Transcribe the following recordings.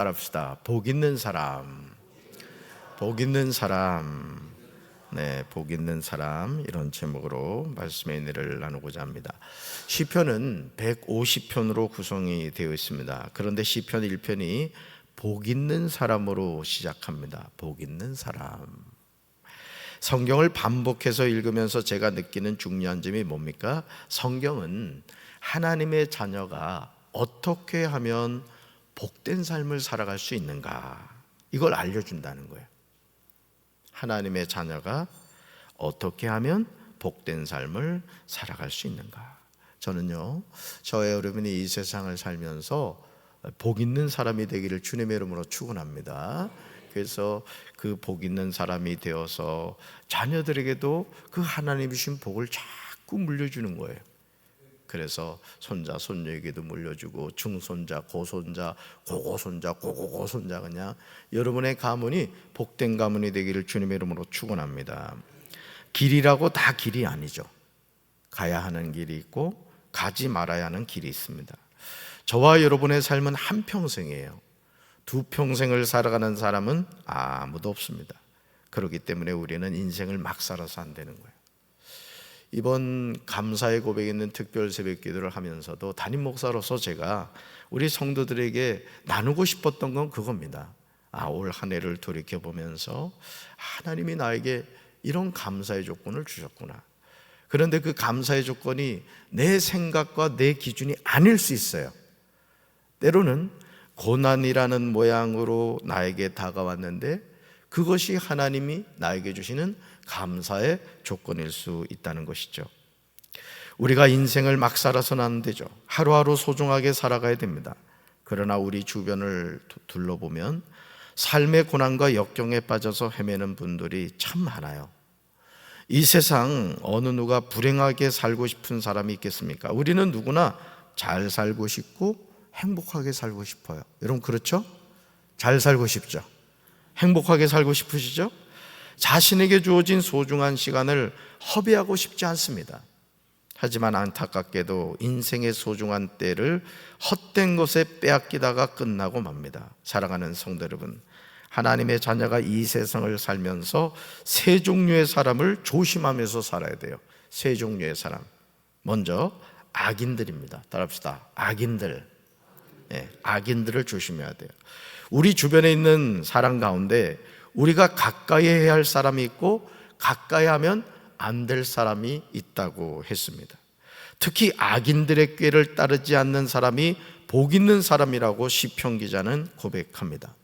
따라합시다. 복 있는 사람, 복 있는 사람, 네, 복 있는 사람, 이런 제목으로 말씀의 은혜를 나누고자 합니다. 시편은 150편으로 구성이 되어 있습니다. 그런데 시편 1편이 복 있는 사람으로 시작합니다. 복 있는 사람. 성경을 반복해서 읽으면서 제가 느끼는 중요한 점이 뭡니까? 성경은 하나님의 자녀가 어떻게 하면 복된 삶을 살아갈 수 있는가, 이걸 알려준다는 거예요. 하나님의 자녀가 어떻게 하면 복된 삶을 살아갈 수 있는가. 저는요, 저와 여러분이 이 세상을 살면서 복 있는 사람이 되기를 주님의 이름으로 축원합니다. 그래서 그 복 있는 사람이 되어서 자녀들에게도 그 하나님이 주신 복을 자꾸 물려주는 거예요. 그래서 손자, 손녀에게도 물려주고 중손자, 고손자, 고고손자, 고고고손자, 그냥 여러분의 가문이 복된 가문이 되기를 주님의 이름으로 축원합니다. 길이라고 다 길이 아니죠. 가야 하는 길이 있고 가지 말아야 하는 길이 있습니다. 저와 여러분의 삶은 한평생이에요. 두 평생을 살아가는 사람은 아무도 없습니다. 그렇기 때문에 우리는 인생을 막 살아서 안 되는 거예요. 이번 감사의 고백에 있는 특별 새벽 기도를 하면서도 담임 목사로서 제가 우리 성도들에게 나누고 싶었던 건 그겁니다. 올 한 해를 돌이켜보면서 하나님이 나에게 이런 감사의 조건을 주셨구나. 그런데 그 감사의 조건이 내 생각과 내 기준이 아닐 수 있어요. 때로는 고난이라는 모양으로 나에게 다가왔는데 그것이 하나님이 나에게 주시는 감사의 조건일 수 있다는 것이죠. 우리가 인생을 막 살아서는 안 되죠. 하루하루 소중하게 살아가야 됩니다. 그러나 우리 주변을 둘러보면 삶의 고난과 역경에 빠져서 헤매는 분들이 참 많아요. 이 세상 어느 누가 불행하게 살고 싶은 사람이 있겠습니까? 우리는 누구나 잘 살고 싶고 행복하게 살고 싶어요. 여러분 그렇죠? 잘 살고 싶죠? 행복하게 살고 싶으시죠? 자신에게 주어진 소중한 시간을 허비하고 싶지 않습니다. 하지만 안타깝게도 인생의 소중한 때를 헛된 것에 빼앗기다가 끝나고 맙니다. 사랑하는 성도 여러분, 하나님의 자녀가 이 세상을 살면서 세 종류의 사람을 조심하면서 살아야 돼요. 세 종류의 사람. 먼저 악인들입니다. 따라합시다. 악인들. 네, 악인들을 조심해야 돼요. 우리 주변에 있는 사람 가운데 우리가 가까이 해야 할 사람이 있고 가까이 하면 안 될 사람이 있다고 했습니다. 특히 악인들의 꾀를 따르지 않는 사람이 복 있는 사람이라고 시편 기자는 고백합니다.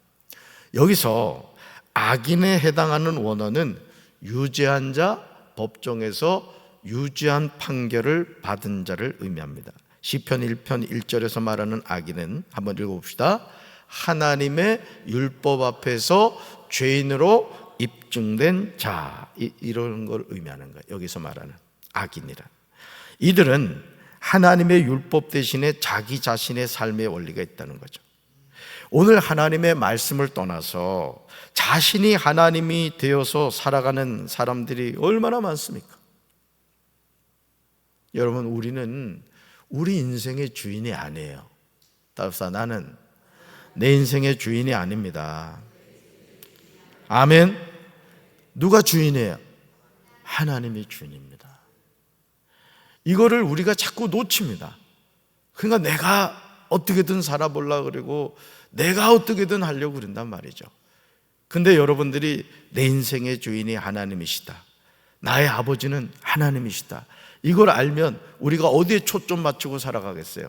여기서 악인에 해당하는 원어는 유죄한 자, 법정에서 유죄한 판결을 받은 자를 의미합니다. 시편 1편 1절에서 말하는 악인은 한번 읽어봅시다. 하나님의 율법 앞에서 죄인으로 입증된 자, 이런 걸 의미하는 거예요. 여기서 말하는 악인이란, 이들은 하나님의 율법 대신에 자기 자신의 삶의 원리가 있다는 거죠. 오늘 하나님의 말씀을 떠나서 자신이 하나님이 되어서 살아가는 사람들이 얼마나 많습니까? 여러분, 우리는 우리 인생의 주인이 아니에요. 따라서 나는 내 인생의 주인이 아닙니다. 아멘. 누가 주인이에요? 하나님이 주인입니다. 이거를 우리가 자꾸 놓칩니다. 그러니까 내가 어떻게든 살아보려고 그러고 내가 어떻게든 하려고 그런단 말이죠. 근데 여러분들이 내 인생의 주인이 하나님이시다, 나의 아버지는 하나님이시다, 이걸 알면 우리가 어디에 초점 맞추고 살아가겠어요?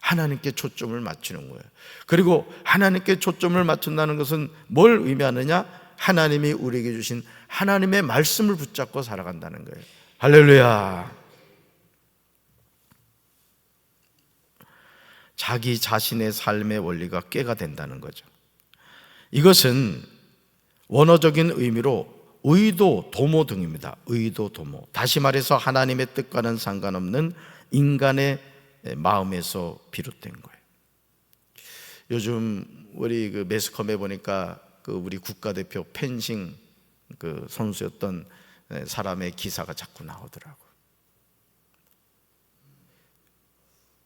하나님께 초점을 맞추는 거예요. 그리고 하나님께 초점을 맞춘다는 것은 뭘 의미하느냐? 하나님이 우리에게 주신 하나님의 말씀을 붙잡고 살아간다는 거예요. 할렐루야. 자기 자신의 삶의 원리가 꾀가 된다는 거죠. 이것은 원어적인 의미로 의도, 도모 등입니다. 의도, 도모. 다시 말해서 하나님의 뜻과는 상관없는 인간의 마음에서 비롯된 거예요. 요즘 우리 그 매스컴에 보니까 그 우리 국가대표 펜싱 그 선수였던 사람의 기사가 자꾸 나오더라고요.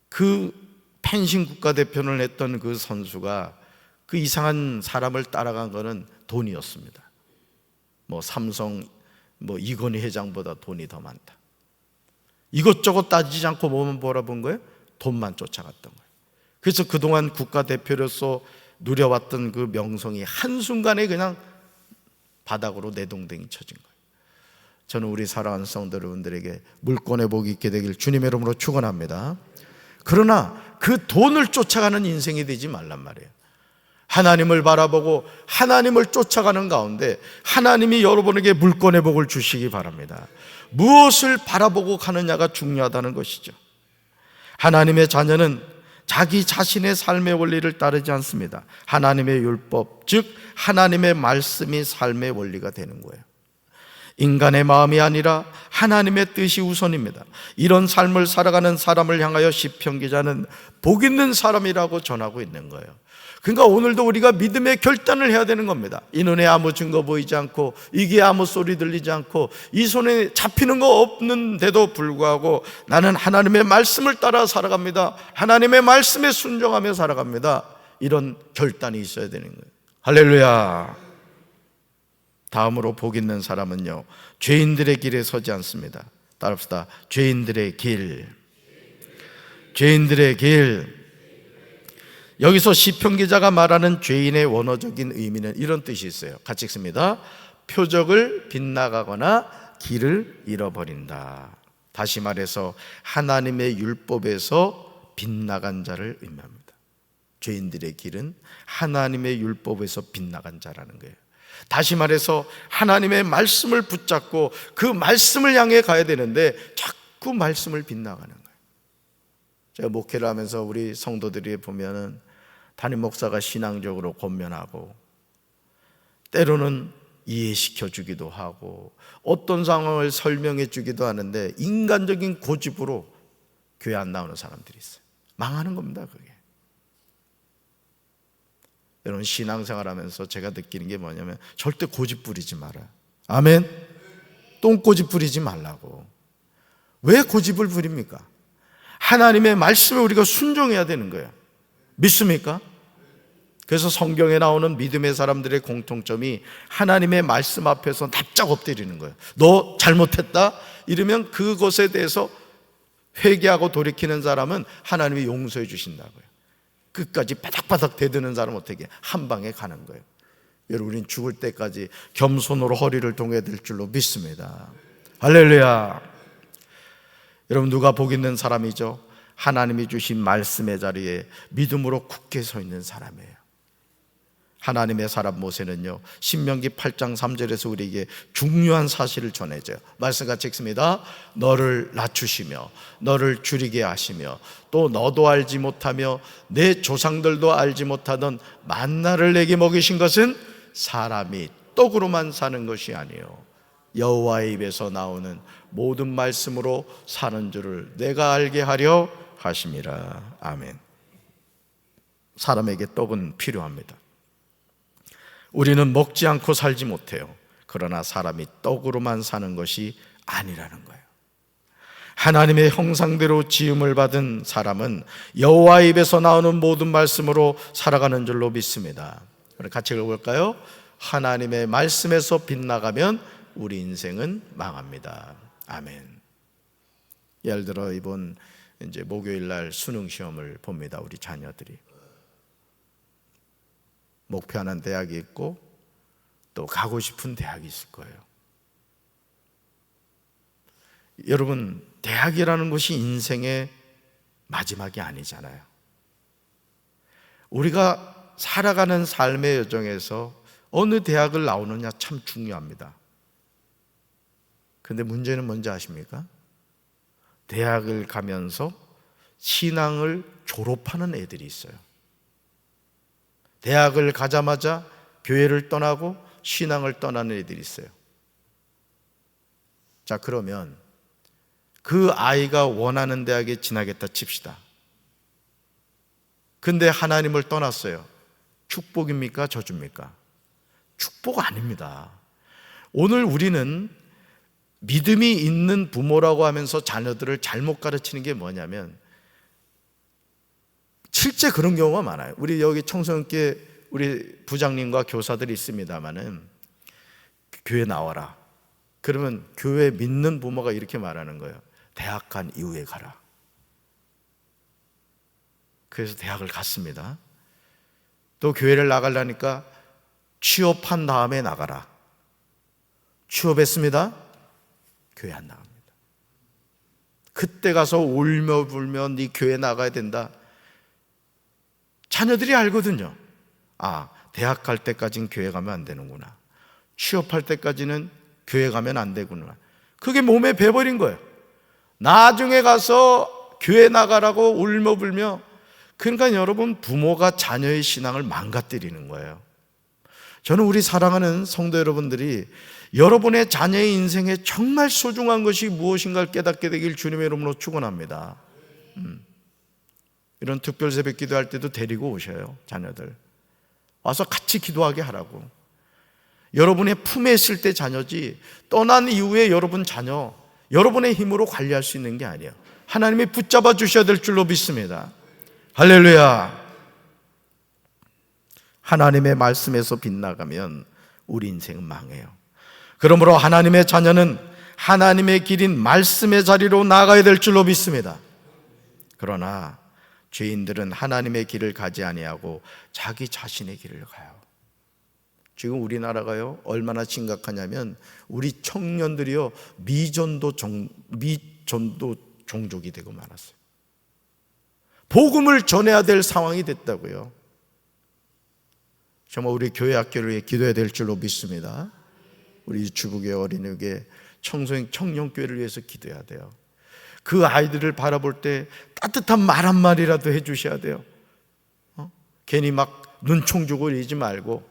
그 펜싱 국가대표를 했던 그 선수가 그 이상한 사람을 따라간 거는 돈이었습니다. 삼성 이건희 회장보다 돈이 더 많다. 이것저것 따지지 않고 뭐만 바라본 거예요? 돈만 쫓아갔던 거예요. 그래서 그동안 국가대표로서 누려왔던 그 명성이 한순간에 그냥 바닥으로 내동댕이 쳐진 거예요. 저는 우리 사랑하는 성도 여러분들에게 물권의 복이 있게 되길 주님의 이름으로 축원합니다. 그러나 그 돈을 쫓아가는 인생이 되지 말란 말이에요. 하나님을 바라보고 하나님을 쫓아가는 가운데 하나님이 여러분에게 물권의 복을 주시기 바랍니다. 무엇을 바라보고 가느냐가 중요하다는 것이죠. 하나님의 자녀는 자기 자신의 삶의 원리를 따르지 않습니다. 하나님의 율법, 즉 하나님의 말씀이 삶의 원리가 되는 거예요. 인간의 마음이 아니라 하나님의 뜻이 우선입니다. 이런 삶을 살아가는 사람을 향하여 시편 기자는 복 있는 사람이라고 전하고 있는 거예요. 그러니까 오늘도 우리가 믿음의 결단을 해야 되는 겁니다. 이 눈에 아무 증거 보이지 않고 이게 아무 소리 들리지 않고 이 손에 잡히는 거 없는데도 불구하고 나는 하나님의 말씀을 따라 살아갑니다. 하나님의 말씀에 순종하며 살아갑니다. 이런 결단이 있어야 되는 거예요. 할렐루야. 다음으로 복 있는 사람은요, 죄인들의 길에 서지 않습니다. 따라합시다. 죄인들의 길. 죄인들의 길. 여기서 시편 기자가 말하는 죄인의 원어적인 의미는 이런 뜻이 있어요. 같이 읽습니다. 표적을 빗나가거나 길을 잃어버린다. 다시 말해서 하나님의 율법에서 빗나간 자를 의미합니다. 죄인들의 길은 하나님의 율법에서 빗나간 자라는 거예요. 다시 말해서 하나님의 말씀을 붙잡고 그 말씀을 향해 가야 되는데 자꾸 말씀을 빗나가는 거예요. 제가 목회를 하면서 우리 성도들이 보면은 담임 목사가 신앙적으로 권면하고 때로는 이해시켜 주기도 하고 어떤 상황을 설명해 주기도 하는데 인간적인 고집으로 교회 안 나오는 사람들이 있어요. 망하는 겁니다, 그게. 여러분, 신앙생활 하면서 제가 느끼는 게 뭐냐면 절대 고집 부리지 말아요. 아멘. 똥고집 부리지 말라고. 왜 고집을 부립니까? 하나님의 말씀에 우리가 순종해야 되는 거예요. 믿습니까? 그래서 성경에 나오는 믿음의 사람들의 공통점이 하나님의 말씀 앞에서 납작 엎드리는 거예요. 너 잘못했다? 이러면 그것에 대해서 회개하고 돌이키는 사람은 하나님이 용서해 주신다고요. 끝까지 바닥바닥 대드는 사람은 어떻게 한 방에 가는 거예요. 여러분, 우린 죽을 때까지 겸손으로 허리를 동여야 될 줄로 믿습니다. 할렐루야. 여러분, 누가 복 있는 사람이죠? 하나님이 주신 말씀의 자리에 믿음으로 굳게 서 있는 사람이에요. 하나님의 사람 모세는요, 신명기 8장 3절에서 우리에게 중요한 사실을 전해줘요. 말씀 같이 읽습니다. 너를 낮추시며 너를 줄이게 하시며 또 너도 알지 못하며 내 조상들도 알지 못하던 만나를 내게 먹이신 것은 사람이 떡으로만 사는 것이 아니요 여호와의 입에서 나오는 모든 말씀으로 사는 줄을 내가 알게 하려 하심이라. 아멘. 사람에게 떡은 필요합니다. 우리는 먹지 않고 살지 못해요. 그러나 사람이 떡으로만 사는 것이 아니라는 거예요. 하나님의 형상대로 지음을 받은 사람은 여호와의 입에서 나오는 모든 말씀으로 살아가는 줄로 믿습니다. 같이 읽어볼까요? 하나님의 말씀에서 빗나가면 우리 인생은 망합니다. 아멘. 예를 들어 이번 이제 목요일 날 수능 시험을 봅니다. 우리 자녀들이 목표하는 대학이 있고 또 가고 싶은 대학이 있을 거예요. 여러분, 대학이라는 것이 인생의 마지막이 아니잖아요. 우리가 살아가는 삶의 여정에서 어느 대학을 나오느냐 참 중요합니다. 근데 문제는 뭔지 아십니까? 대학을 가면서 신앙을 졸업하는 애들이 있어요. 대학을 가자마자 교회를 떠나고 신앙을 떠나는 애들이 있어요. 자, 그러면 그 아이가 원하는 대학에 진학했다 칩시다. 근데 하나님을 떠났어요. 축복입니까? 저주입니까? 축복 아닙니다. 오늘 우리는 믿음이 있는 부모라고 하면서 자녀들을 잘못 가르치는 게 뭐냐면 실제 그런 경우가 많아요. 우리 여기 청소년께 우리 부장님과 교사들이 있습니다마는 교회 나와라. 그러면 교회 믿는 부모가 이렇게 말하는 거예요. 대학 간 이후에 가라. 그래서 대학을 갔습니다. 또 교회를 나가려니까 취업한 다음에 나가라. 취업했습니다. 교회 안 나갑니다. 그때 가서 울며 불며 네 교회 나가야 된다. 자녀들이 알거든요. 아, 대학 갈 때까지는 교회 가면 안 되는구나. 취업할 때까지는 교회 가면 안 되구나. 그게 몸에 배버린 거예요. 나중에 가서 교회 나가라고 울며 불며. 그러니까 여러분, 부모가 자녀의 신앙을 망가뜨리는 거예요. 저는 우리 사랑하는 성도 여러분들이 여러분의 자녀의 인생에 정말 소중한 것이 무엇인가를 깨닫게 되길 주님의 이름으로 축원합니다. 이런 특별 새벽 기도할 때도 데리고 오셔요. 자녀들 와서 같이 기도하게 하라고. 여러분의 품에 있을 때 자녀지, 떠난 이후에 여러분 자녀 여러분의 힘으로 관리할 수 있는 게 아니에요. 하나님이 붙잡아 주셔야 될 줄로 믿습니다. 할렐루야. 하나님의 말씀에서 빗나가면 우리 인생은 망해요. 그러므로 하나님의 자녀는 하나님의 길인 말씀의 자리로 나가야 될 줄로 믿습니다. 그러나 죄인들은 하나님의 길을 가지 아니하고 자기 자신의 길을 가요. 지금 우리나라가요 얼마나 심각하냐면 우리 청년들이요 미전도 종족이 되고 말았어요. 복음을 전해야 될 상황이 됐다고요. 정말 우리 교회 학교를 위해 기도해야 될 줄로 믿습니다. 우리 주부교회, 어린이교회, 청소년, 청년교회를 위해서 기도해야 돼요. 그 아이들을 바라볼 때 따뜻한 말 한마디라도 해주셔야 돼요. 괜히 막 눈총 주고 이러지 말고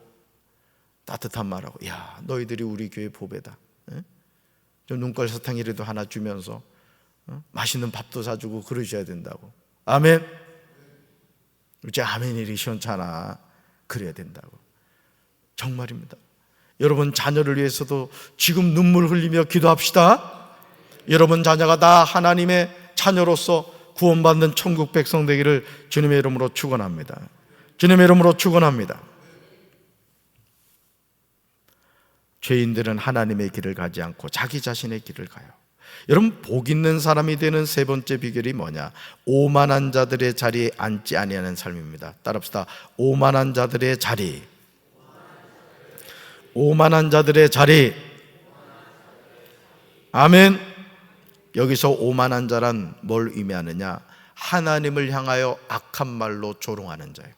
따뜻한 말하고, 야, 너희들이 우리 교회 보배다. 좀 눈깔 사탕이라도 하나 주면서 맛있는 밥도 사주고 그러셔야 된다고. 아멘. 이제 아멘이 시원찮아. 그래야 된다고. 정말입니다. 여러분 자녀를 위해서도 지금 눈물 흘리며 기도합시다. 여러분 자녀가 다 하나님의 자녀로서 구원받는 천국 백성 되기를 주님의 이름으로 축원합니다. 주님의 이름으로 축원합니다. 죄인들은 하나님의 길을 가지 않고 자기 자신의 길을 가요. 여러분, 복 있는 사람이 되는 세 번째 비결이 뭐냐? 오만한 자들의 자리에 앉지 아니하는 삶입니다. 따라합시다. 오만한 자들의 자리. 오만한 자들의 자리. 아멘. 여기서 오만한 자란 뭘 의미하느냐? 하나님을 향하여 악한 말로 조롱하는 자예요.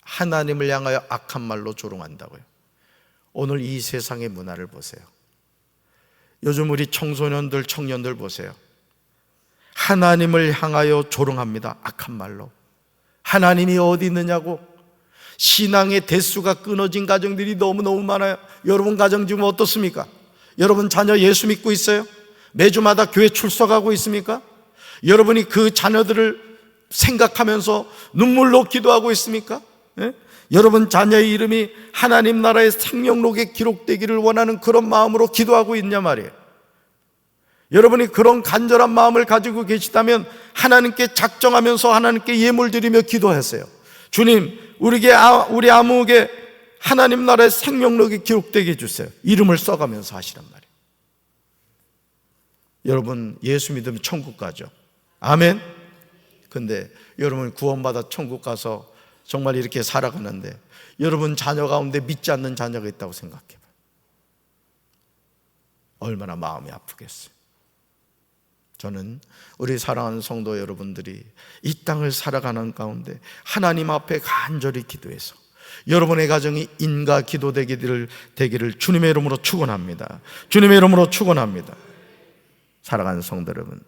하나님을 향하여 악한 말로 조롱한다고요. 오늘 이 세상의 문화를 보세요. 요즘 우리 청소년들, 청년들 보세요. 하나님을 향하여 조롱합니다. 악한 말로. 하나님이 어디 있느냐고. 신앙의 대수가 끊어진 가정들이 너무너무 많아요. 여러분 가정 지금 어떻습니까? 여러분 자녀 예수 믿고 있어요? 매주마다 교회 출석하고 있습니까? 여러분이 그 자녀들을 생각하면서 눈물로 기도하고 있습니까? 예? 여러분 자녀의 이름이 하나님 나라의 생명록에 기록되기를 원하는 그런 마음으로 기도하고 있냐 말이에요. 여러분이 그런 간절한 마음을 가지고 계시다면 하나님께 작정하면서 하나님께 예물 드리며 기도하세요. 주님, 우리 아무에게 하나님 나라의 생명록에 기록되게 해주세요. 이름을 써가면서 하시란 말이에요. 여러분 예수 믿으면 천국 가죠. 아멘. 근데 여러분 구원받아 천국 가서 정말 이렇게 살아가는데 여러분 자녀 가운데 믿지 않는 자녀가 있다고 생각해봐요. 얼마나 마음이 아프겠어요. 저는 우리 사랑하는 성도 여러분들이 이 땅을 살아가는 가운데 하나님 앞에 간절히 기도해서 여러분의 가정이 인가 기도 되기를 주님의 이름으로 축원합니다. 주님의 이름으로 축원합니다. 사랑하는 성도 여러분,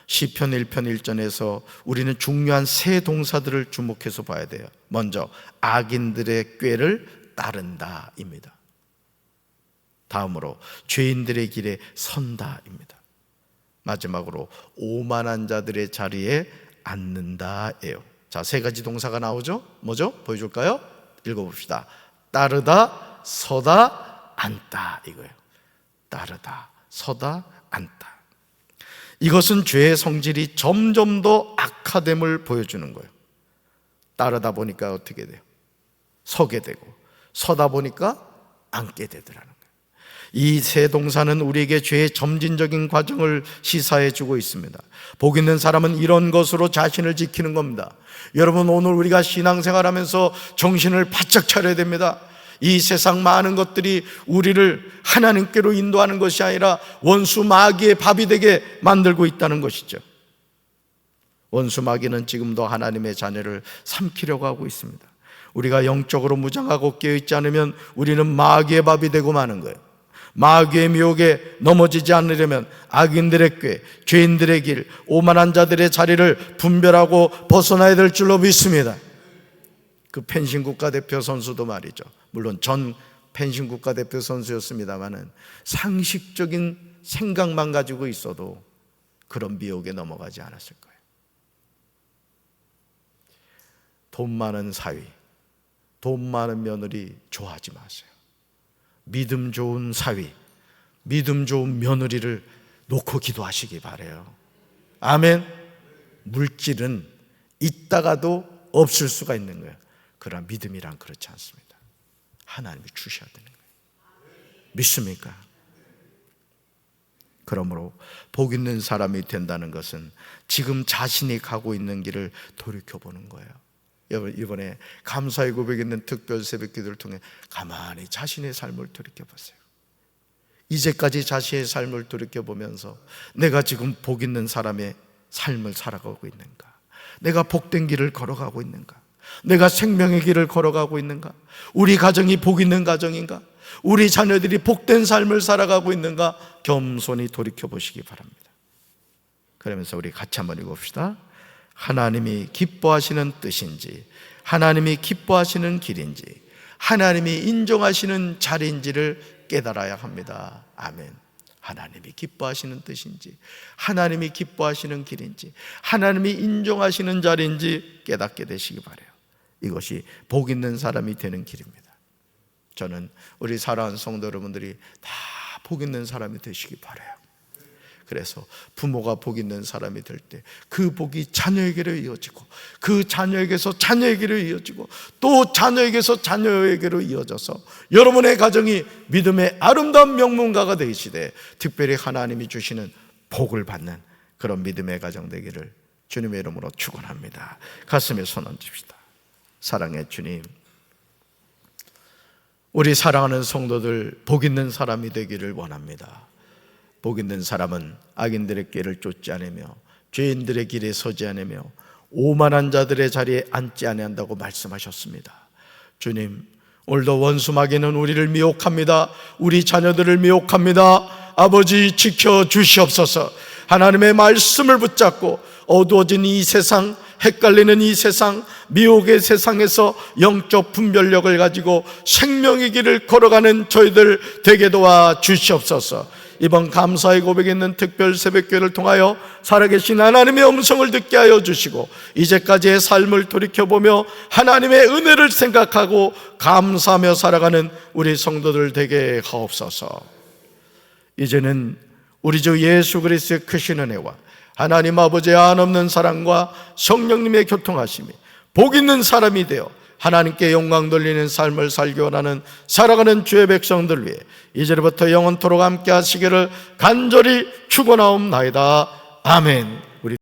시편 1편 1절에서 우리는 중요한 세 동사들을 주목해서 봐야 돼요. 먼저 악인들의 꾀를 따른다입니다. 다음으로 죄인들의 길에 선다입니다. 마지막으로 오만한 자들의 자리에 앉는다예요. 자, 세 가지 동사가 나오죠? 뭐죠? 보여줄까요? 읽어봅시다. 따르다, 서다, 앉다 이거예요. 따르다, 서다, 앉다. 이것은 죄의 성질이 점점 더 악화됨을 보여주는 거예요. 따르다 보니까 어떻게 돼요? 서게 되고 서다 보니까 앉게 되더라는 거예요. 이 세 동사는 우리에게 죄의 점진적인 과정을 시사해 주고 있습니다. 복 있는 사람은 이런 것으로 자신을 지키는 겁니다. 여러분, 오늘 우리가 신앙생활하면서 정신을 바짝 차려야 됩니다. 이 세상 많은 것들이 우리를 하나님께로 인도하는 것이 아니라 원수 마귀의 밥이 되게 만들고 있다는 것이죠. 원수 마귀는 지금도 하나님의 자녀를 삼키려고 하고 있습니다. 우리가 영적으로 무장하고 깨어있지 않으면 우리는 마귀의 밥이 되고 마는 거예요. 마귀의 미혹에 넘어지지 않으려면 악인들의 꾀, 죄인들의 길, 오만한 자들의 자리를 분별하고 벗어나야 될 줄로 믿습니다. 그 펜싱 국가대표 선수도 말이죠. 물론 전 펜싱 국가대표 선수였습니다마는 상식적인 생각만 가지고 있어도 그런 미혹에 넘어가지 않았을 거예요. 돈 많은 사위, 돈 많은 며느리 좋아하지 마세요. 믿음 좋은 사위, 믿음 좋은 며느리를 놓고 기도하시기 바라요. 아멘. 물질은 있다가도 없을 수가 있는 거예요. 그러나 믿음이란 그렇지 않습니다. 하나님이 주셔야 되는 거예요. 믿습니까? 그러므로 복 있는 사람이 된다는 것은 지금 자신이 가고 있는 길을 돌이켜보는 거예요. 여러분, 이번에 감사의 고백 있는 특별 새벽 기도를 통해 가만히 자신의 삶을 돌이켜보세요. 이제까지 자신의 삶을 돌이켜보면서 내가 지금 복 있는 사람의 삶을 살아가고 있는가? 내가 복된 길을 걸어가고 있는가? 내가 생명의 길을 걸어가고 있는가? 우리 가정이 복 있는 가정인가? 우리 자녀들이 복된 삶을 살아가고 있는가? 겸손히 돌이켜보시기 바랍니다. 그러면서 우리 같이 한번 읽어봅시다. 하나님이 기뻐하시는 뜻인지, 하나님이 기뻐하시는 길인지, 하나님이 인정하시는 자리인지를 깨달아야 합니다. 아멘. 하나님이 기뻐하시는 뜻인지, 하나님이 기뻐하시는 길인지, 하나님이 인정하시는 자리인지 깨닫게 되시기 바라요. 이것이 복 있는 사람이 되는 길입니다. 저는 우리 사랑하는 성도 여러분들이 다 복 있는 사람이 되시기 바라요. 그래서 부모가 복 있는 사람이 될 때 그 복이 자녀에게로 이어지고, 그 자녀에게서 자녀에게로 이어지고, 또 자녀에게서 자녀에게로 이어져서 여러분의 가정이 믿음의 아름다운 명문가가 되시되 특별히 하나님이 주시는 복을 받는 그런 믿음의 가정 되기를 주님의 이름으로 축원합니다. 가슴에 손 얹읍시다. 사랑의 주님, 우리 사랑하는 성도들 복 있는 사람이 되기를 원합니다. 복 있는 사람은 악인들의 길을 쫓지 않으며 죄인들의 길에 서지 않으며 오만한 자들의 자리에 앉지 아니한다고 말씀하셨습니다. 주님, 오늘도 원수 마귀는 우리를 미혹합니다. 우리 자녀들을 미혹합니다. 아버지, 지켜주시옵소서. 하나님의 말씀을 붙잡고 어두워진 이 세상, 헷갈리는 이 세상, 미혹의 세상에서 영적 분별력을 가지고 생명의 길을 걸어가는 저희들 되게 도와 주시옵소서. 이번 감사의 고백에 있는 특별 새벽교회를 통하여 살아계신 하나님의 음성을 듣게 하여 주시고, 이제까지의 삶을 돌이켜보며 하나님의 은혜를 생각하고 감사하며 살아가는 우리 성도들 되게 하옵소서. 이제는 우리 주 예수 그리스도의 크신 은혜와 하나님 아버지의 한없는 사랑과 성령님의 교통하심이 복 있는 사람이 되어 하나님께 영광 돌리는 삶을 살기 원하는 살아가는 주의 백성들 위해 이제부터 영원토록 함께 하시기를 간절히 축원하옵나이다. 아멘.